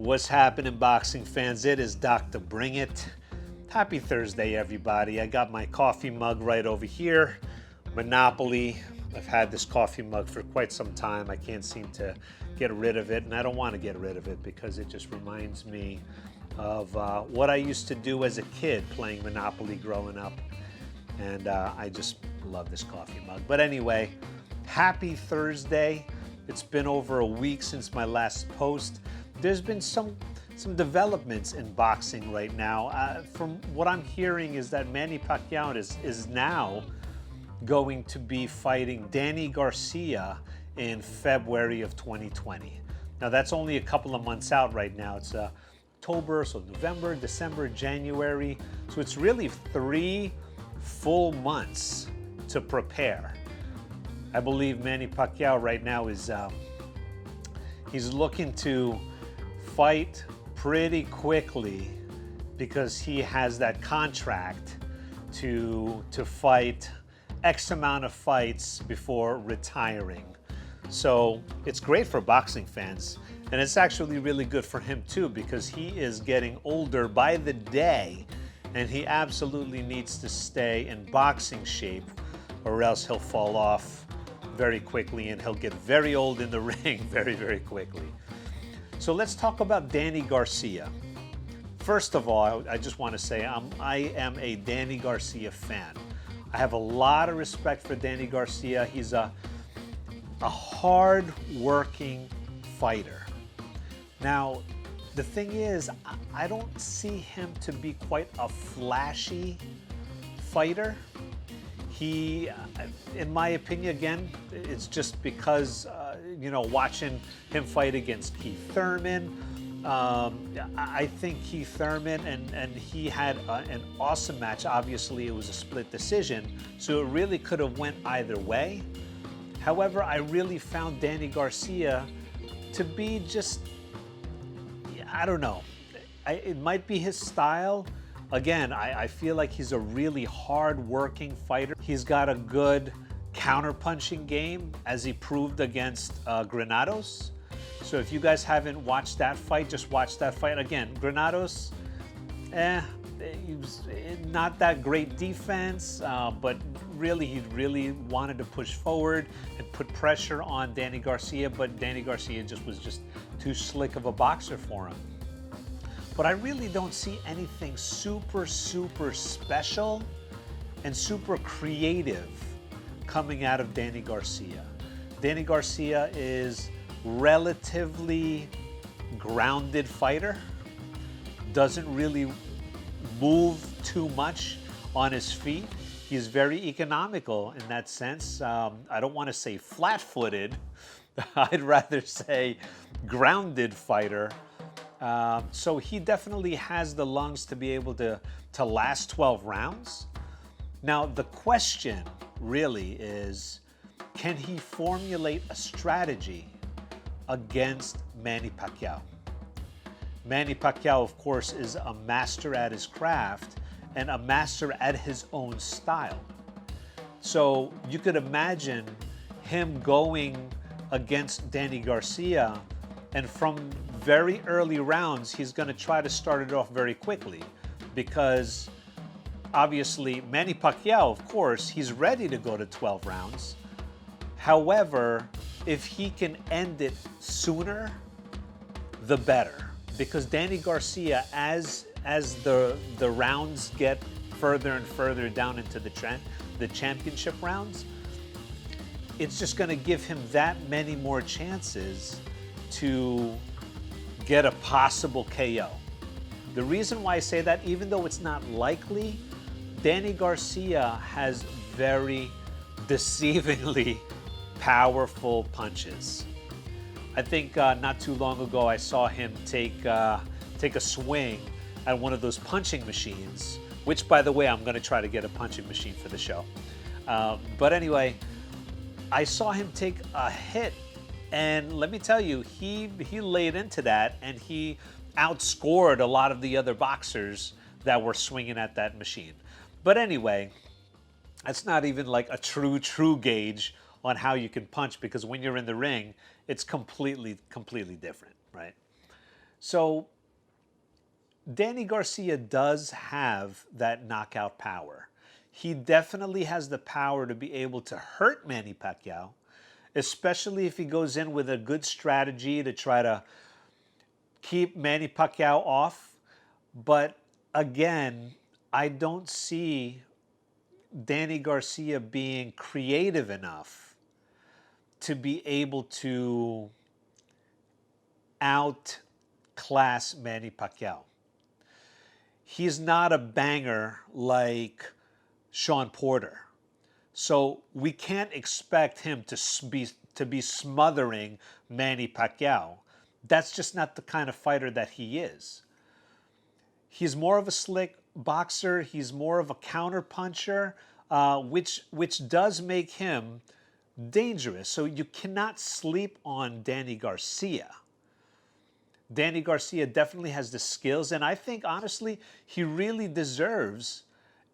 What's happening, boxing fans? It is Dr. Bring It. Happy Thursday, everybody. I got my coffee mug right over here. Monopoly. I've had this coffee mug for quite some time. I can't seem to get rid of it, and I don't want to get rid of it because it just reminds me of what I used to do as a kid playing Monopoly growing up. And I just love this coffee mug. But anyway, happy Thursday. It's been over a week since my last post. There's been some developments in boxing right now. From what I'm hearing is that Manny Pacquiao is now going to be fighting Danny Garcia in February of 2020. Now that's only a couple of months out right now. It's October, so November, December, January. So it's really 3 full months to prepare. I believe Manny Pacquiao right now is he's looking to fight pretty quickly because he has that contract to fight X amount of fights before retiring. So it's great for boxing fans, and it's actually really good for him too because he is getting older by the day, and he absolutely needs to stay in boxing shape or else he'll fall off very quickly and he'll get very old in the ring very, very quickly. So let's talk about Danny Garcia. First of all, I just want to say I am a Danny Garcia fan. I have a lot of respect for Danny Garcia. He's a hard-working fighter. Now, the thing is, I don't see him to be quite a flashy fighter. He, in my opinion, again, it's just because, watching him fight against Keith Thurman, I think Keith Thurman and he had an awesome match. Obviously, it was a split decision, so it really could have went either way. However, I really found Danny Garcia to be just, I don't know. It might be his style. Again, I feel like he's a really hard-working fighter. He's got a good counter-punching game, as he proved against Granados. So if you guys haven't watched that fight, just watch that fight. Again, Granados, he was not that great defense, but really, he really wanted to push forward and put pressure on Danny Garcia, but Danny Garcia was just too slick of a boxer for him. But I really don't see anything super, super special and super creative coming out of Danny Garcia. Danny Garcia is relatively grounded fighter, doesn't really move too much on his feet. He's very economical in that sense. I don't want to say flat-footed. I'd rather say grounded fighter. So he definitely has the lungs to be able to last 12 rounds. Now, the question really is, can he formulate a strategy against Manny Pacquiao? Manny Pacquiao, of course, is a master at his craft and a master at his own style. So you could imagine him going against Danny Garcia, and from very early rounds, he's going to try to start it off very quickly because obviously Manny Pacquiao, of course, he's ready to go to 12 rounds. However, if he can end it sooner, the better. Because Danny Garcia, as the rounds get further and further down into the championship rounds, it's just going to give him that many more chances to get a possible KO. The reason why I say that, even though it's not likely, Danny Garcia has very deceivingly powerful punches. I think not too long ago I saw him take a swing at one of those punching machines, which, by the way, I'm going to try to get a punching machine for the show. But anyway, I saw him take a hit, and let me tell you, he laid into that, and he outscored a lot of the other boxers that were swinging at that machine. But anyway, that's not even like a true gauge on how you can punch, because when you're in the ring, it's completely different, right? So Danny Garcia does have that knockout power. He definitely has the power to be able to hurt Manny Pacquiao, especially if he goes in with a good strategy to try to keep Manny Pacquiao off. But again, I don't see Danny Garcia being creative enough to be able to outclass Manny Pacquiao. He's not a banger like Sean Porter. So we can't expect him to be smothering Manny Pacquiao. That's just not the kind of fighter that he is. He's more of a slick boxer. He's more of a counter puncher, which does make him dangerous. So you cannot sleep on Danny Garcia. Danny Garcia definitely has the skills, and I think honestly he really deserves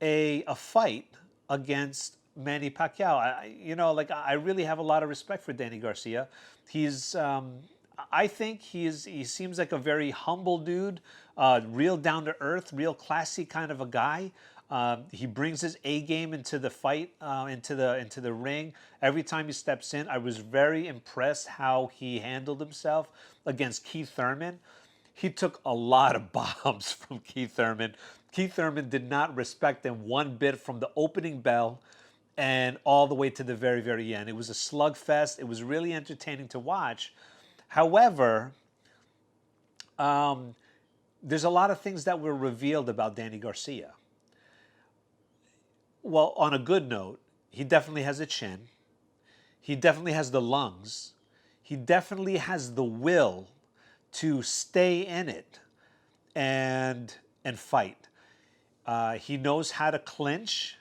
a fight against Manny Pacquiao. I really have a lot of respect for Danny Garcia. He's I think he seems like a very humble dude, real down to earth, real classy kind of a guy. He brings his A game into the fight, into the ring. Every time he steps in, I was very impressed how he handled himself against Keith Thurman. He took a lot of bombs from Keith Thurman. Keith Thurman did not respect him one bit from the opening bell and all the way to the very, very end. It was a slugfest. It was really entertaining to watch. However, there's a lot of things that were revealed about Danny Garcia. Well, on a good note, he definitely has a chin. He definitely has the lungs. He definitely has the will to stay in it and fight. He knows how to clinch.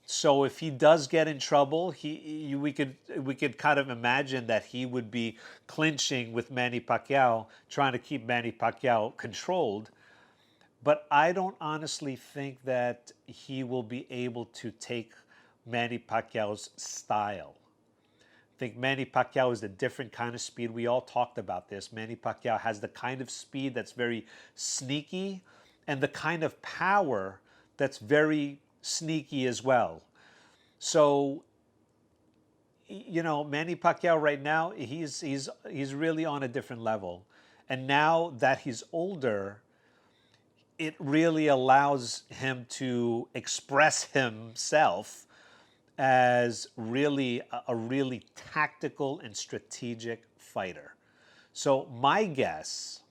So if he does get in trouble, we could kind of imagine that he would be clinching with Manny Pacquiao, trying to keep Manny Pacquiao controlled. But I don't honestly think that he will be able to take Manny Pacquiao's style. I think Manny Pacquiao is a different kind of speed. We all talked about this. Manny Pacquiao has the kind of speed that's very sneaky and the kind of power that's very sneaky as well. So, Manny Pacquiao right now, he's really on a different level. And now that he's older, it really allows him to express himself as really a really tactical and strategic fighter. So my guess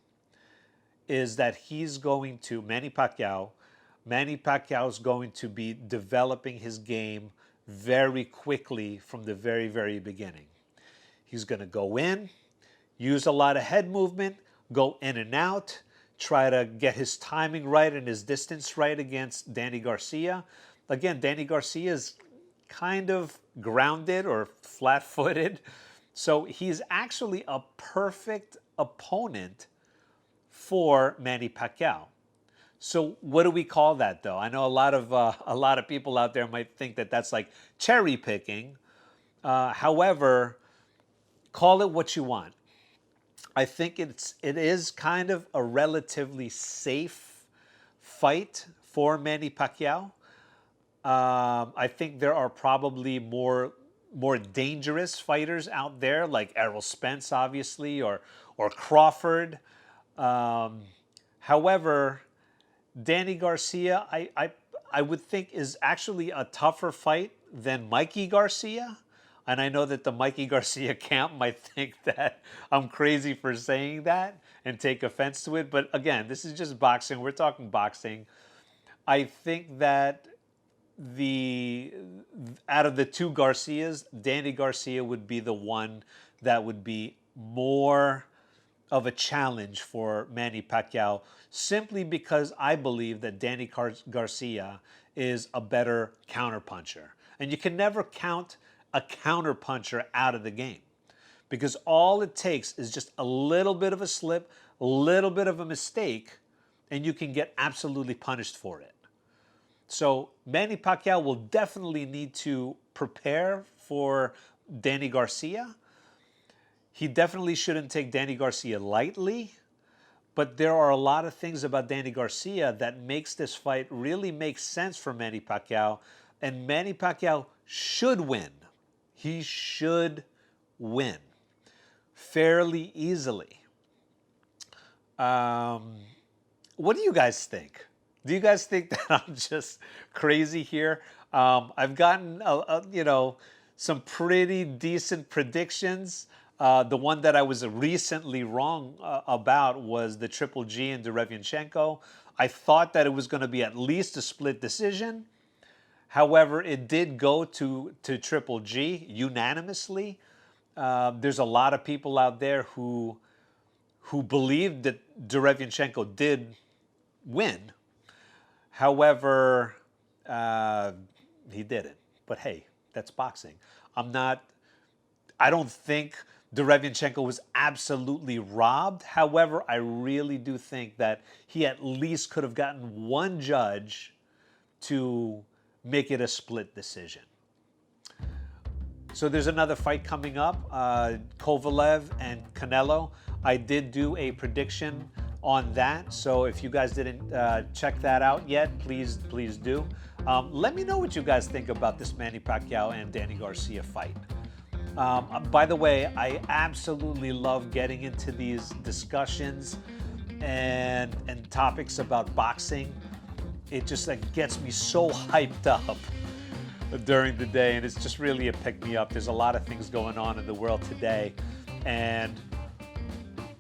is that Manny Pacquiao is going to be developing his game very quickly from the very, very beginning. He's going to go in, use a lot of head movement, go in and out, try to get his timing right and his distance right against Danny Garcia. Again, Danny Garcia is kind of grounded or flat-footed. So he's actually a perfect opponent for Manny Pacquiao. So what do we call that, though? I know a lot of people out there might think that that's like cherry picking. However, call it what you want. I think it is kind of a relatively safe fight for Manny Pacquiao. I think there are probably more dangerous fighters out there, like Errol Spence, obviously, or Crawford. However, Danny Garcia, I would think is actually a tougher fight than Mikey Garcia. And I know that the Mikey Garcia camp might think that I'm crazy for saying that and take offense to it. But again, this is just boxing. We're talking boxing. I think that out of the two Garcias, Danny Garcia would be the one that would be more of a challenge for Manny Pacquiao, simply because I believe that Danny Garcia is a better counterpuncher. And you can never count a counterpuncher out of the game, because all it takes is just a little bit of a slip, a little bit of a mistake, and you can get absolutely punished for it. So Manny Pacquiao will definitely need to prepare for Danny Garcia. He definitely shouldn't take Danny Garcia lightly, But there are a lot of things about Danny Garcia that makes this fight really make sense for Manny Pacquiao. And Manny Pacquiao should win. He should win fairly easily. What do you guys think? Do you guys think that I'm just crazy here? I've gotten, some pretty decent predictions. The one that I was recently wrong about was the Triple G and Derevianchenko. I thought that it was going to be at least a split decision. However, it did go to Triple G unanimously. There's a lot of people out there who believed that Derevianchenko did win. However, he didn't. But hey, that's boxing. I don't think Derevianchenko was absolutely robbed. However, I really do think that he at least could have gotten one judge to make it a split decision. So there's another fight coming up, Kovalev and Canelo. I did do a prediction on that, so if you guys didn't check that out yet, please do. Let me know what you guys think about this Manny Pacquiao and Danny Garcia fight. By the way, I absolutely love getting into these discussions and topics about boxing. It just gets me so hyped up during the day, and it's just really a pick-me-up. There's a lot of things going on in the world today, and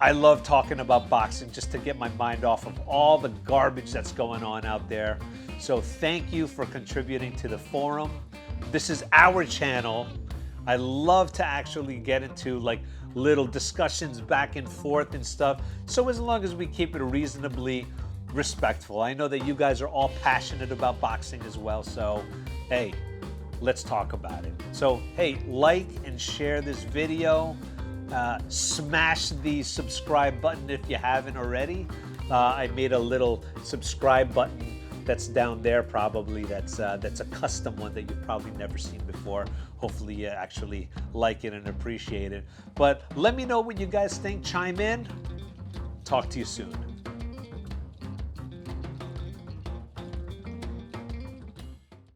I love talking about boxing just to get my mind off of all the garbage that's going on out there. So thank you for contributing to the forum. This is our channel. I love to actually get into little discussions back and forth and stuff. So as long as we keep it reasonably respectful. I know that you guys are all passionate about boxing as well. So hey, let's talk about it. So hey, like and share this video. Smash the subscribe button if you haven't already. I made a little subscribe button that's down there probably. That's a custom one that you've probably never seen before. Hopefully you actually like it and appreciate it. But let me know what you guys think. Chime in. Talk to you soon.